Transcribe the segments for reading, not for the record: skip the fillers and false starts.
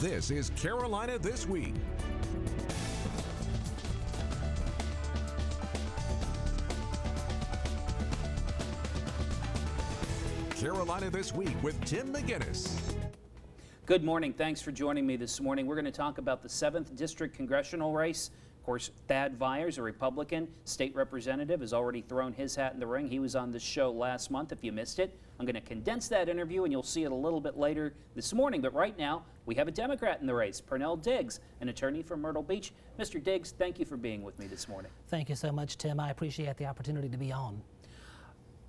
This is Carolina This Week. Carolina This Week with Tim McGinnis. Good morning. Thanks for joining me this morning. We're going to talk about the 7th District Congressional race. Of course, Thad Vyers, a Republican state representative, has already thrown his hat in the ring. He was on this show last month, if you missed it. I'm going to condense that interview, and you'll see it a little bit later this morning. But right now, we have a Democrat in the race, Parnell, an attorney from Myrtle Beach. Mr. Diggs, thank you for being with me this morning. Thank you so much, Tim. I appreciate the opportunity to be on.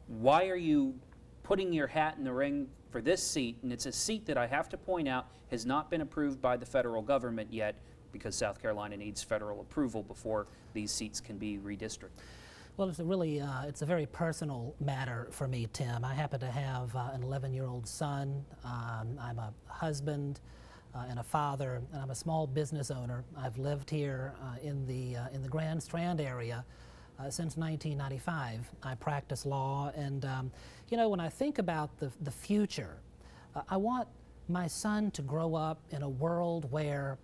Why are you putting your hat in the ring for this seat? And it's a seat that I have to point out has not been approved by the federal government yet, because South Carolina needs federal approval before these seats can be redistricted. Well, it's a very personal matter for me, Tim. I happen to have an 11-year-old son. I'm a husband and a father, and I'm a small business owner. I've lived here in the Grand Strand area since 1995. I practice law, and you know, when I think about the future, I want my son to grow up in a world where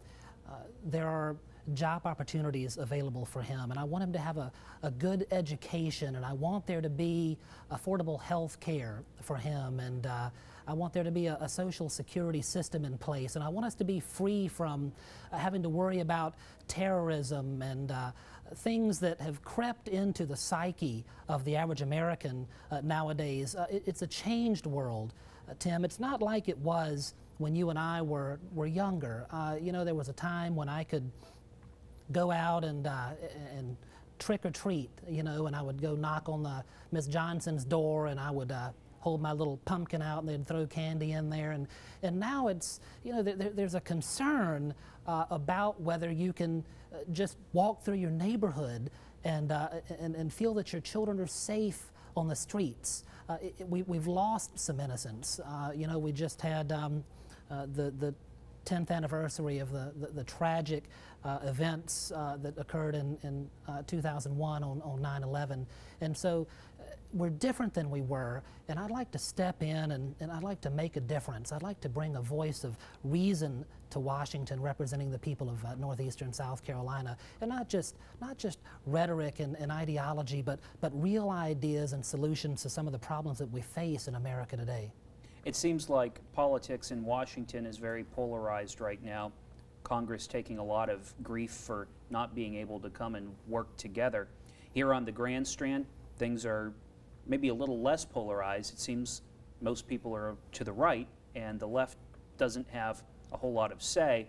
there are job opportunities available for him, and I want him to have a good education, and I want there to be affordable health care for him, and I want there to be a social security system in place, and I want us to be free from having to worry about terrorism and things that have crept into the psyche of the average American nowadays. It's a changed world, Tim. It's not like it was when you and I were younger. You know, there was a time when I could go out and trick or treat, you know, and I would go knock on Miss Johnson's door, and I would hold my little pumpkin out, and they'd throw candy in there. And now it's, you know, there's a concern about whether you can just walk through your neighborhood and feel that your children are safe on the streets. We've lost some innocence. You know, we just had the 10th anniversary of the tragic events that occurred in 2001 on 9/11. And so we're different than we were, and I'd like to step in and I'd like to make a difference. I'd like to bring a voice of reason to Washington, representing the people of northeastern South Carolina, and not just rhetoric and ideology, but real ideas and solutions to some of the problems that we face in America today. It seems like politics in Washington is very polarized right now. Congress taking a lot of grief for not being able to come and work together. Here on the Grand Strand, things are maybe a little less polarized. It seems most people are to the right, and the left doesn't have a whole lot of say.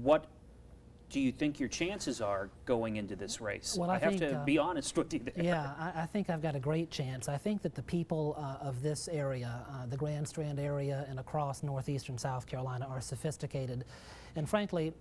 What do you think your chances are going into this race? Well, I have to be honest with you there. Yeah, I think I've got a great chance. I think that the people of this area, the Grand Strand area and across northeastern South Carolina, are sophisticated. And frankly,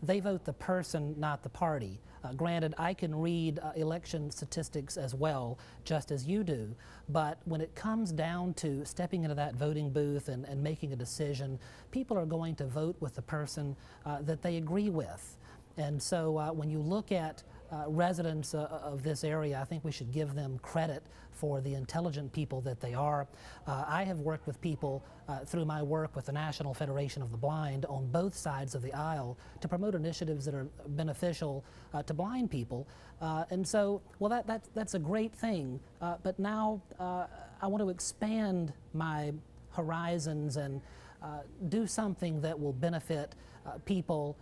they vote the person, not the party. Granted, I can read election statistics as well, just as you do. But when it comes down to stepping into that voting booth and making a decision, people are going to vote with the person that they agree with. And so when you look at residents of this area, I think we should give them credit for the intelligent people that they are. I have worked with people through my work with the National Federation of the Blind on both sides of the aisle to promote initiatives that are beneficial to blind people. And so, well, that's a great thing. But now I want to expand my horizons and do something that will benefit people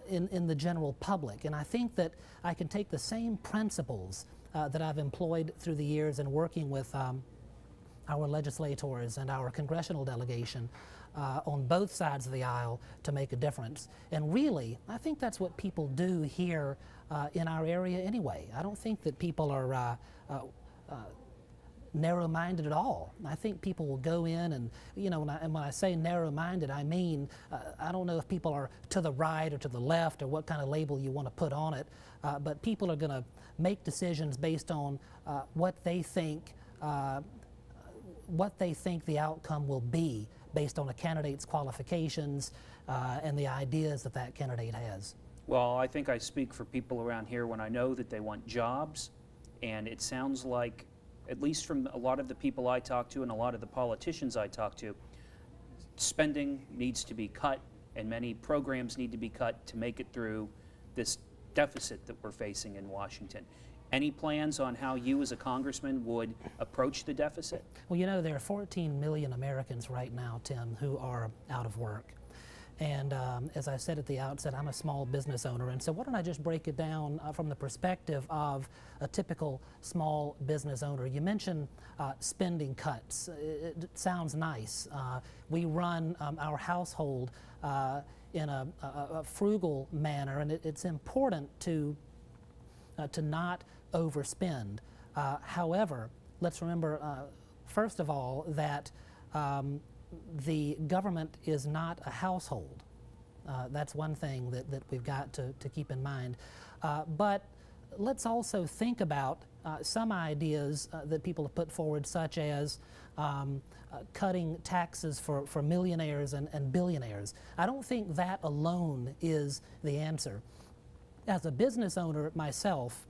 in the general public. And I think that I can take the same principles that I've employed through the years in working with our legislators and our congressional delegation on both sides of the aisle to make a difference. And really, I think that's what people do here in our area anyway. I don't think that people are narrow-minded at all. I think people will go in and, you know, when I say narrow-minded, I mean, I don't know if people are to the right or to the left or what kind of label you want to put on it, but people are going to make decisions based on what they think the outcome will be based on a candidate's qualifications and the ideas that that candidate has. Well, I think I speak for people around here when I know that they want jobs, and it sounds like, at least from a lot of the people I talk to and a lot of the politicians I talk to, spending needs to be cut and many programs need to be cut to make it through this deficit that we're facing in Washington. Any plans on how you as a congressman would approach the deficit? Well, you know, there are 14 million Americans right now, Tim, who are out of work. And as I said at the outset, I'm a small business owner. And so why don't I just break it down from the perspective of a typical small business owner. You mentioned spending cuts. It sounds nice. We run our household in a frugal manner, and it's important to not overspend. However, let's remember, first of all, that the government is not a household. That's one thing that we've got to keep in mind. But let's also think about some ideas that people have put forward, such as cutting taxes for millionaires and billionaires. I don't think that alone is the answer. As a business owner myself,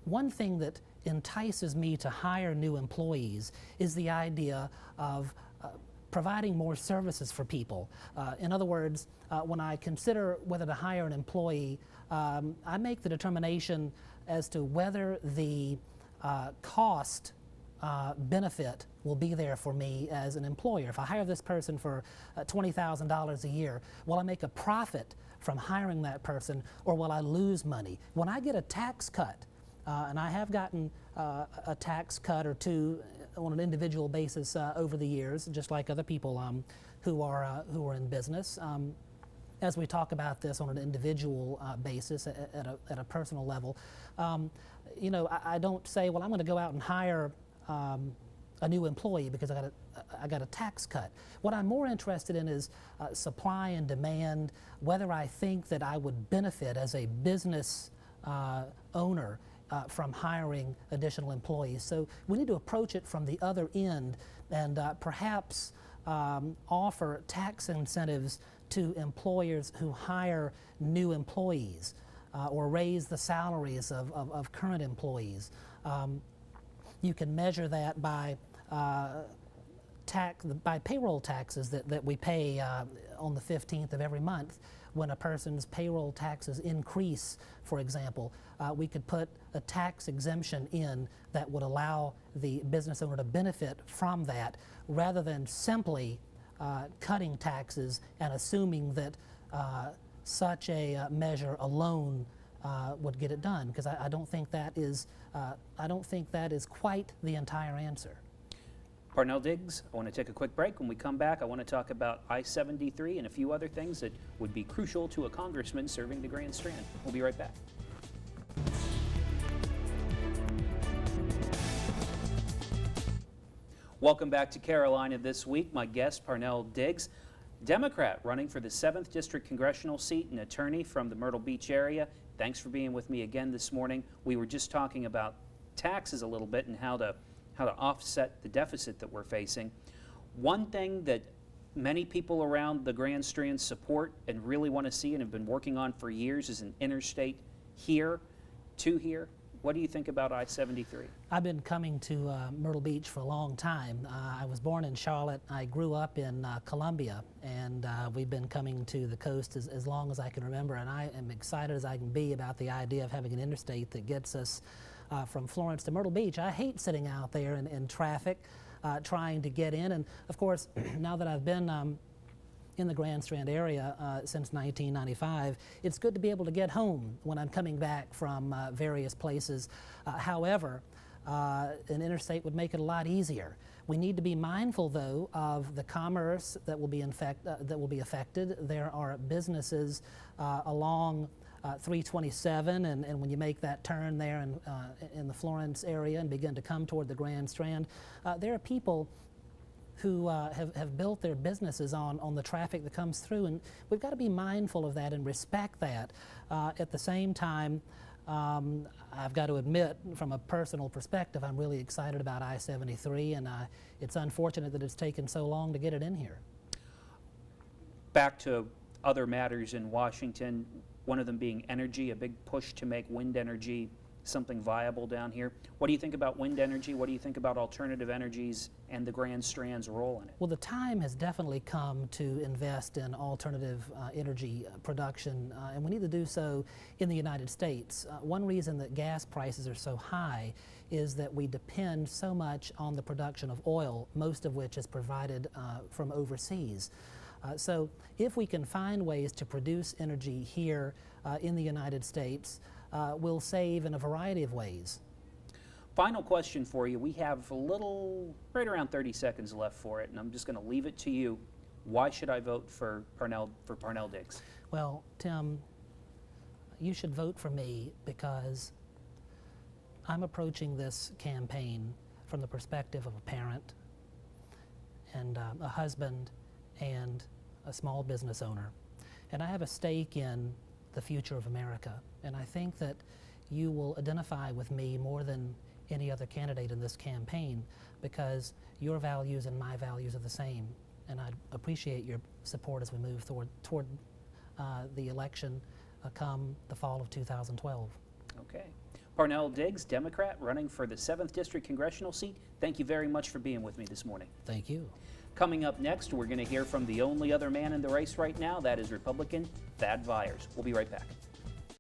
one thing that entices me to hire new employees is the idea of providing more services for people. In other words, when I consider whether to hire an employee, I make the determination as to whether the cost benefit will be there for me as an employer. If I hire this person for $20,000 a year, will I make a profit from hiring that person, or will I lose money? When I get a tax cut, and I have gotten a tax cut or two on an individual basis over the years, just like other people who are in business. As we talk about this on an individual basis, at a personal level, you know, I don't say, well, I'm going to go out and hire a new employee because I got a tax cut. What I'm more interested in is supply and demand, whether I think that I would benefit as a business owner from hiring additional employees. So we need to approach it from the other end and perhaps offer tax incentives to employers who hire new employees or raise the salaries of current employees. You can measure that by payroll taxes that we pay on the 15th of every month. When a person's payroll taxes increase, for example, we could put a tax exemption in that would allow the business owner to benefit from that, rather than simply cutting taxes and assuming that such a measure alone would get it done, because I don't think that is quite the entire answer. Parnell Diggs, I want to take a quick break. When we come back, I want to talk about I-73 and a few other things that would be crucial to a congressman serving the Grand Strand. We'll be right back. Welcome back to Carolina This Week. My guest, Parnell Diggs, Democrat running for the 7th District Congressional Seat, an attorney from the Myrtle Beach area. Thanks for being with me again this morning. We were just talking about taxes a little bit and how to offset the deficit that we're facing. One thing that many people around the Grand Strand support and really want to see and have been working on for years is an interstate here to here. What do you think about I-73? I've been coming to Myrtle Beach for a long time. I was born in Charlotte. I grew up in Columbia, and we've been coming to the coast as long as I can remember, and I am excited as I can be about the idea of having an interstate that gets us from Florence to Myrtle Beach. I hate sitting out there in traffic trying to get in, and of course, now that I've been in the Grand Strand area since 1995, it's good to be able to get home when I'm coming back from various places. However, an interstate would make it a lot easier. We need to be mindful, though, of the commerce that will be affected. There are businesses along 327, and when you make that turn there in the Florence area and begin to come toward the Grand Strand, there are people who have built their businesses on the traffic that comes through, and we've got to be mindful of that and respect that. At the same time, I've got to admit, from a personal perspective, I'm really excited about I-73, and it's unfortunate that it's taken so long to get it in here. Back to other matters in Washington, one of them being energy, a big push to make wind energy something viable down here. What do you think about wind energy? What do you think about alternative energies and the Grand Strand's role in it? Well, the time has definitely come to invest in alternative energy production, and we need to do so in the United States. One reason that gas prices are so high is that we depend so much on the production of oil, most of which is provided from overseas. So if we can find ways to produce energy here in the United States, we'll save in a variety of ways. Final question for you. We have right around 30 seconds left for it, and I'm just going to leave it to you. Why should I vote for Parnell Diggs? Well, Tim, you should vote for me because I'm approaching this campaign from the perspective of a parent and a husband and a small business owner. And I have a stake in the future of America. And I think that you will identify with me more than any other candidate in this campaign because your values and my values are the same. And I appreciate your support as we move toward the election come the fall of 2012. Okay. Parnell Diggs, Democrat, running for the 7th District Congressional seat. Thank you very much for being with me this morning. Thank you. Coming up next, we're going to hear from the only other man in the race right now. That is Republican Thad Vyers. We'll be right back.